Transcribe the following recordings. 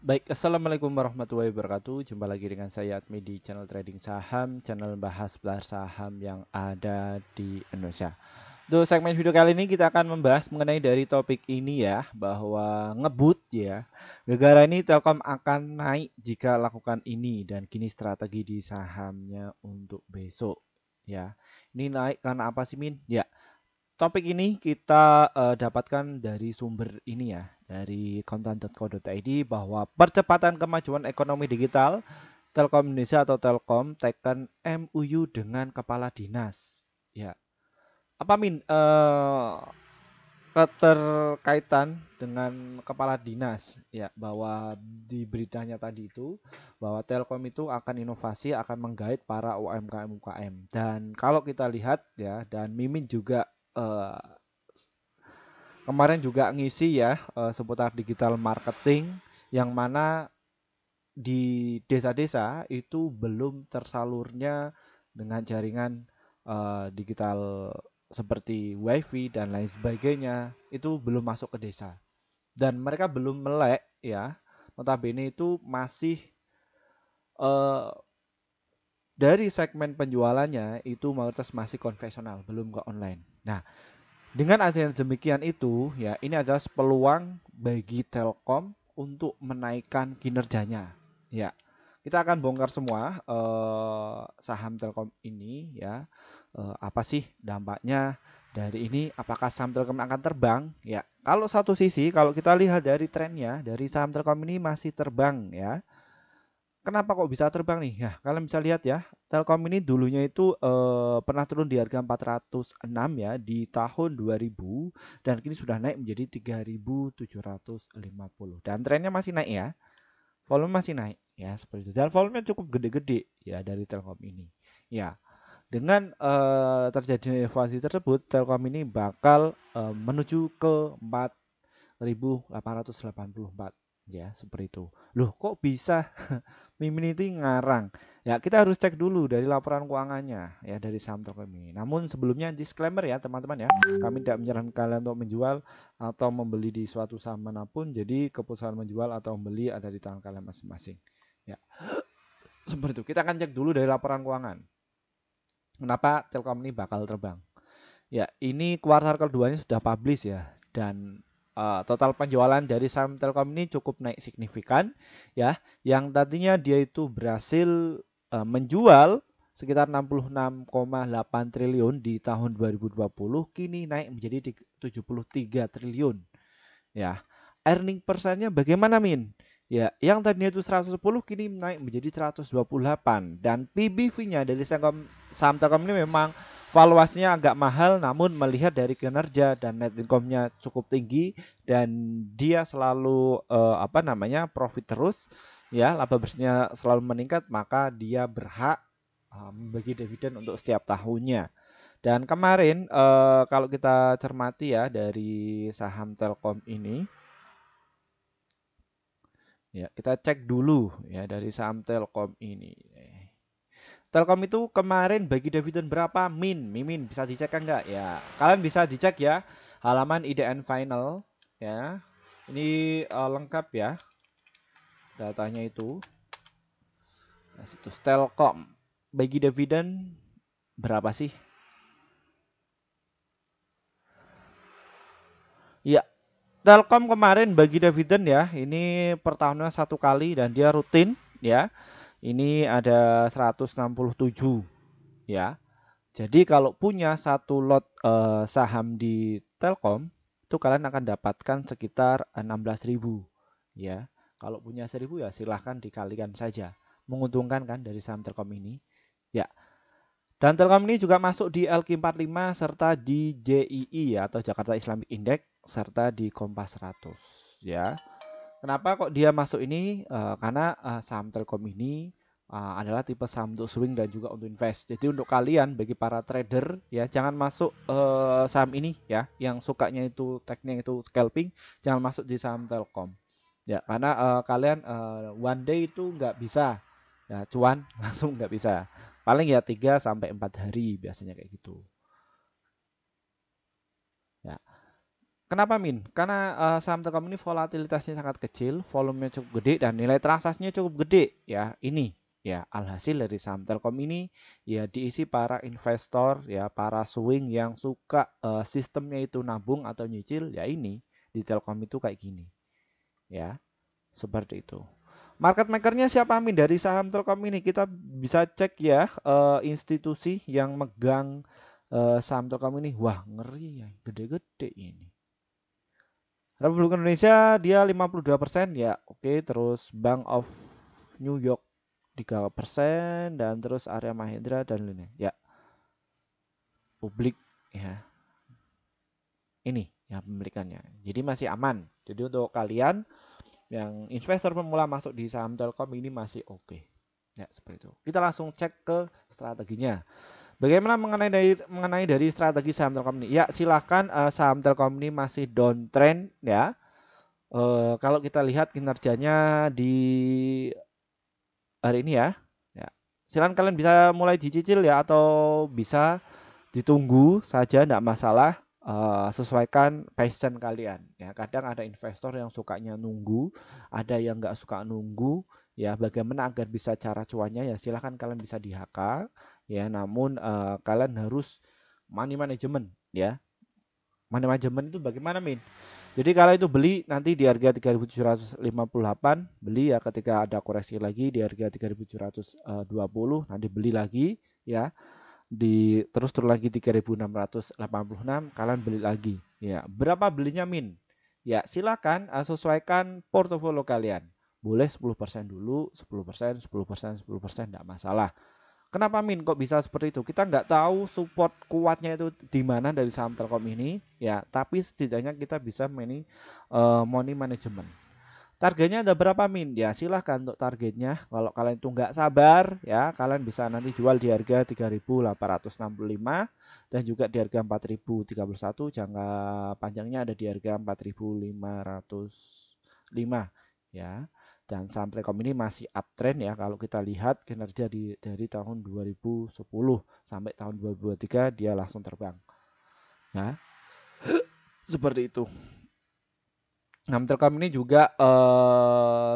Baik, Assalamualaikum warahmatullahi wabarakatuh. Jumpa lagi dengan saya Admi di channel Trading Saham, channel bahas pasar saham yang ada di Indonesia. Untuk segmen video kali ini kita akan membahas mengenai dari topik ini ya, bahwa ngebut ya. Gara-gara ini Telkom akan naik jika lakukan ini dan kini strategi di sahamnya untuk besok ya. Ini naik karena apa sih Min? Ya, topik ini kita dapatkan dari sumber ini ya, dari kontan.co.id bahwa percepatan kemajuan ekonomi digital, Telkom Indonesia atau Telkom tekan MOU dengan kepala dinas. Ya, apa Min? Keterkaitan dengan kepala dinas ya, bahwa di beritanya tadi itu bahwa Telkom itu akan inovasi, akan menggait para UMKM UKM. Dan kalau kita lihat ya, dan Mimin juga eh, kemarin juga ngisi ya seputar digital marketing, yang mana di desa-desa itu belum tersalurnya dengan jaringan digital seperti wifi dan lain sebagainya, itu belum masuk ke desa dan mereka belum melek ya, notabene itu masih eh, dari segmen penjualannya itu mayoritas masih konvensional, belum ke online. Nah, dengan adanya demikian itu, ya ini adalah peluang bagi Telkom untuk menaikkan kinerjanya. Ya, kita akan bongkar semua saham Telkom ini ya. Apa sih dampaknya dari ini? Apakah saham Telkom akan terbang? Ya, kalau satu sisi, kalau kita lihat dari trennya, dari saham Telkom ini masih terbang ya. Kenapa kok bisa terbang nih? Ya, kalian bisa lihat ya, Telkom ini dulunya itu pernah turun di harga 406 ya di tahun 2000 dan kini sudah naik menjadi 3.750 dan trennya masih naik ya. Volume masih naik ya seperti itu. Dan volumenya cukup gede-gede ya dari Telkom ini. Ya, dengan terjadinya evaluasi tersebut, Telkom ini bakal menuju ke 4.884 ya seperti itu. Loh, kok bisa Mimin itu ngarang? Ya, kita harus cek dulu dari laporan keuangannya ya dari saham Telkom ini. Namun sebelumnya disclaimer ya teman-teman ya, kami tidak menyarankan kalian untuk menjual atau membeli di suatu saham manapun. Jadi keputusan menjual atau membeli ada di tangan kalian masing-masing. Ya, seperti itu. Kita akan cek dulu dari laporan keuangan. Kenapa Telkom ini bakal terbang? Ya, ini kuartal keduanya sudah publish ya, dan total penjualan dari saham Telkom ini cukup naik signifikan ya. Yang tadinya dia itu berhasil menjual sekitar 66,8 triliun di tahun 2020, kini naik menjadi 73 triliun ya. Earning persennya bagaimana Min? Ya, yang tadinya itu 110 kini naik menjadi 128 dan PBV-nya dari saham Telkom ini memang valuasinya agak mahal, namun melihat dari kinerja dan net income-nya cukup tinggi dan dia selalu profit terus ya, laba bersihnya selalu meningkat, maka dia berhak membagi dividen untuk setiap tahunnya. Dan kemarin kalau kita cermati ya dari saham Telkom ini, ya kita cek dulu ya dari saham Telkom ini. Telkom itu kemarin bagi dividen berapa? Mimin bisa dicek kan nggak? Ya, kalian bisa dicek ya halaman IDN Final ya. Ini lengkap ya datanya itu. Nah, situs Telkom bagi dividen berapa sih? Ya, Telkom kemarin bagi dividen ya. Ini per tahunnya satu kali dan dia rutin ya. Ini ada 167 ya. Jadi kalau punya satu lot saham di Telkom, itu kalian akan dapatkan sekitar 16.000 ya. Kalau punya 1.000 ya silahkan dikalikan saja. Menguntungkan kan dari saham Telkom ini. Ya. Dan Telkom ini juga masuk di LQ45 serta di JII ya, atau Jakarta Islamic Index serta di Kompas 100 ya. Kenapa kok dia masuk ini? Karena saham Telkom ini adalah tipe saham untuk swing dan juga untuk invest. Jadi untuk kalian bagi para trader ya, jangan masuk saham ini ya, yang sukanya itu teknik itu scalping, jangan masuk di saham Telkom. Ya, karena kalian one day itu nggak bisa ya cuan langsung nggak bisa. Paling ya 3 sampai 4 hari biasanya kayak gitu. Ya. Kenapa Min? Karena saham Telkom ini volatilitasnya sangat kecil, volumenya cukup gede dan nilai transaksinya cukup gede ya. Ini ya alhasil dari saham Telkom ini ya diisi para investor ya, para swing yang suka sistemnya itu nabung atau nyicil ya ini di Telkom itu kayak gini. Ya, seperti itu. Market makernya siapa Min dari saham Telkom ini? Kita bisa cek ya institusi yang megang saham Telkom ini. Wah, ngeri ya, gede-gede ini. Republik Indonesia dia 52% ya. Oke, terus Bank of New York 3% dan terus Arya Mahendra dan lainnya. Ya, publik ya. Ini ya pemilikannya. Jadi masih aman. Jadi untuk kalian yang investor pemula masuk di saham Telkom ini masih oke. Ya, seperti itu. Kita langsung cek ke strateginya. Bagaimana mengenai dari strategi saham Telkom ini? Ya, silahkan saham Telkom ini masih downtrend ya. Kalau kita lihat kinerjanya di hari ini ya, ya. Silakan kalian bisa mulai dicicil ya atau bisa ditunggu saja, tidak masalah. Sesuaikan passion kalian ya. Kadang ada investor yang sukanya nunggu, ada yang nggak suka nunggu ya. Bagaimana agar bisa cara cuannya ya silahkan kalian bisa di HK ya. Namun kalian harus money management ya. Money management itu bagaimana Min? Jadi kalau itu beli nanti di harga 3.758 beli ya, ketika ada koreksi lagi di harga 3.720 nanti beli lagi ya. Terus turun lagi 3.686 kalian beli lagi ya. Berapa belinya Min? Ya silakan sesuaikan portofolio kalian. Boleh 10% dulu, 10%, 10%, 10% enggak masalah. Kenapa Min kok bisa seperti itu? Kita nggak tahu support kuatnya itu di mana dari saham Telkom ini ya, tapi setidaknya kita bisa money management. Targetnya ada berapa Min? Ya silahkan untuk targetnya. Kalau kalian itu nggak sabar ya, kalian bisa nanti jual di harga 3.865 dan juga di harga 4.031. Jangka panjangnya ada di harga 4.505 ya. Dan saham Telkom ini masih uptrend ya, kalau kita lihat kinerja dari tahun 2010 sampai tahun 2023 dia langsung terbang. Nah, seperti itu. Saham Telkom ini juga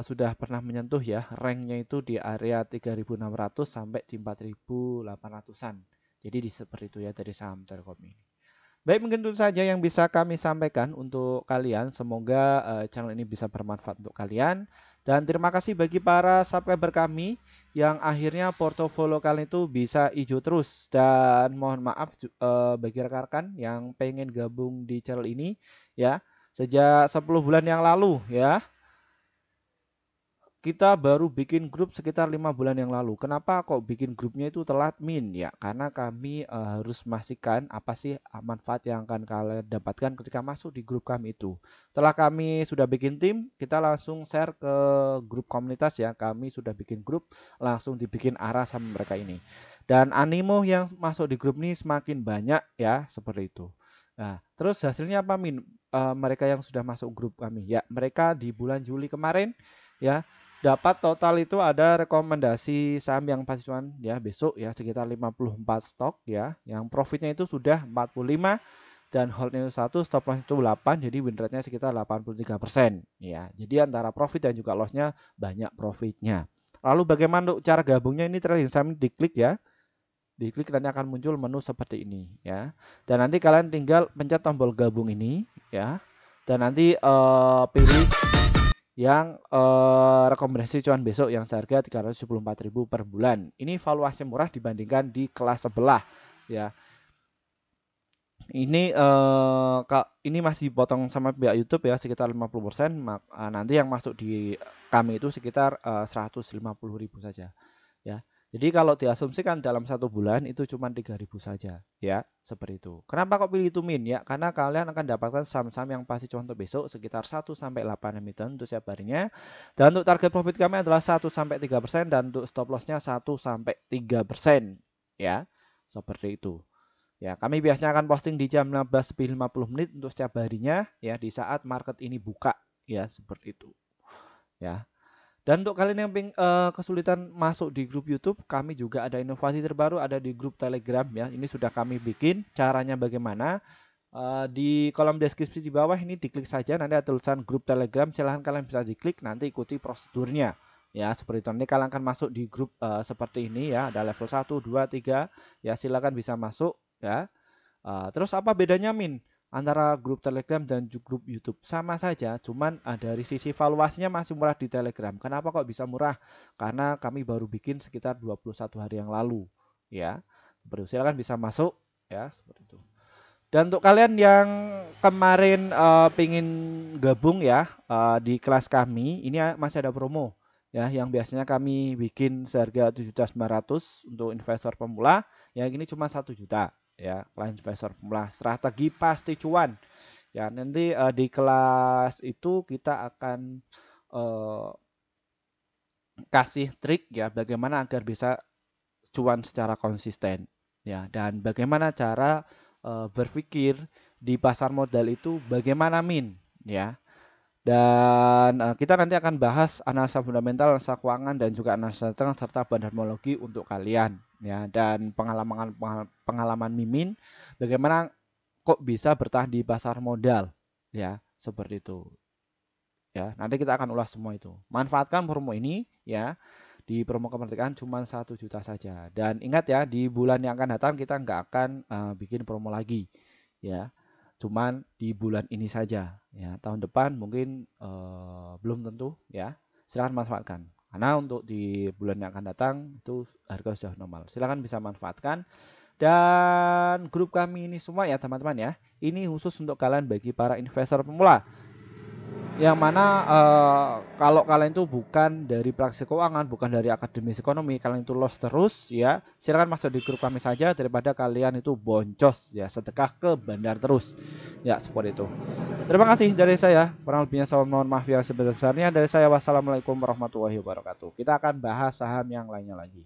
sudah pernah menyentuh ya ranknya itu di area 3.600 sampai di 4.800-an. Jadi seperti itu ya dari saham Telkom ini. Baik, mungkin itu saja yang bisa kami sampaikan untuk kalian. Semoga channel ini bisa bermanfaat untuk kalian. Dan terima kasih bagi para subscriber kami yang akhirnya portofolio kalian itu bisa hijau terus. Dan mohon maaf bagi rekan-rekan yang pengen gabung di channel ini ya. Sejak 10 bulan yang lalu ya. Kita baru bikin grup sekitar 5 bulan yang lalu. Kenapa kok bikin grupnya itu telat Min? Ya, karena kami harus memastikan apa sih manfaat yang akan kalian dapatkan ketika masuk di grup kami itu. Setelah kami sudah bikin tim, kita langsung share ke grup komunitas ya. Kami sudah bikin grup, langsung dibikin arah sama mereka ini. Dan animo yang masuk di grup ini semakin banyak ya, seperti itu. Nah, terus hasilnya apa Min? Mereka yang sudah masuk grup kami ya, mereka di bulan Juli kemarin ya dapat total itu ada rekomendasi saham yang pasti cuan ya besok ya sekitar 54 stok ya, yang profitnya itu sudah 45 dan holdnya 1, stop loss itu 8, jadi win rate-nya sekitar 83% ya. Jadi antara profit dan juga loss-nya banyak profitnya. Lalu bagaimana untuk cara gabungnya? Ini trading saham diklik ya. Diklik nanti akan muncul menu seperti ini ya. Dan nanti kalian tinggal pencet tombol gabung ini ya. Dan nanti pilih yang rekomendasi cuan besok yang seharga 374.000 per bulan. Ini valuasi murah dibandingkan di kelas sebelah ya. Ini masih dipotong sama pihak YouTube ya sekitar 50%. Nanti yang masuk di kami itu sekitar 150.000 saja ya. Jadi kalau diasumsikan dalam 1 bulan itu cuma 3.000 saja ya, seperti itu. Kenapa kok pilih itu Min? Ya, karena kalian akan dapatkan saham-saham yang pasti contoh besok sekitar 1 sampai 8 emiten untuk setiap harinya. Dan untuk target profit kami adalah 1 sampai 3% dan untuk stop loss-nya 1 sampai 3% ya. Seperti itu. Ya, kami biasanya akan posting di jam 15.50 menit untuk setiap harinya ya, di saat market ini buka ya, seperti itu. Ya. Dan untuk kalian yang kesulitan masuk di grup YouTube, kami juga ada inovasi terbaru, ada di grup Telegram ya. Ini sudah kami bikin. Caranya bagaimana? Di kolom deskripsi di bawah ini diklik saja, nanti ada tulisan grup Telegram, silahkan kalian bisa diklik, nanti ikuti prosedurnya. Ya, seperti itu. Nanti kalian akan masuk di grup seperti ini ya, ada level 1, 2, 3. Ya, silahkan bisa masuk ya. Terus apa bedanya Min? Antara grup Telegram dan grup YouTube sama saja, cuman dari sisi valuasinya masih murah di Telegram. Kenapa kok bisa murah? Karena kami baru bikin sekitar 21 hari yang lalu, ya. Seperti itu. Silakan bisa masuk, ya, seperti itu. Dan untuk kalian yang kemarin pingin gabung ya di kelas kami, ini masih ada promo ya, yang biasanya kami bikin seharga 7.900 untuk investor pemula, yang ini cuma 1 juta ya, kelas investor pemula. Strategi pasti cuan. Ya, nanti di kelas itu kita akan kasih trik ya bagaimana agar bisa cuan secara konsisten ya, dan bagaimana cara berpikir di pasar modal itu bagaimana Min ya. Dan kita nanti akan bahas analisa fundamental, analisa keuangan dan juga analisa tengah serta bandarmologi untuk kalian ya, dan pengalaman Mimin bagaimana kok bisa bertahan di pasar modal ya, seperti itu. Ya, nanti kita akan ulas semua itu. Manfaatkan promo ini ya. Di promo kemerdekaan cuma 1 juta saja. Dan ingat ya, di bulan yang akan datang kita nggak akan bikin promo lagi ya. Cuman di bulan ini saja ya. Tahun depan mungkin belum tentu ya. Silahkan manfaatkan. Karena untuk di bulan yang akan datang itu harga sudah normal. Silahkan bisa manfaatkan. Dan grup kami ini semua ya teman-teman ya. Ini khusus untuk kalian bagi para investor pemula, yang mana kalau kalian itu bukan dari praktisi keuangan, bukan dari akademis ekonomi, kalian itu lost terus ya, silakan masuk di grup kami saja daripada kalian itu boncos ya, sedekah ke bandar terus ya, seperti itu. Terima kasih dari saya, kurang lebihnya saya mohon maaf yang sebesar-besarnya. Dari saya, wassalamualaikum warahmatullahi wabarakatuh. Kita akan bahas saham yang lainnya lagi.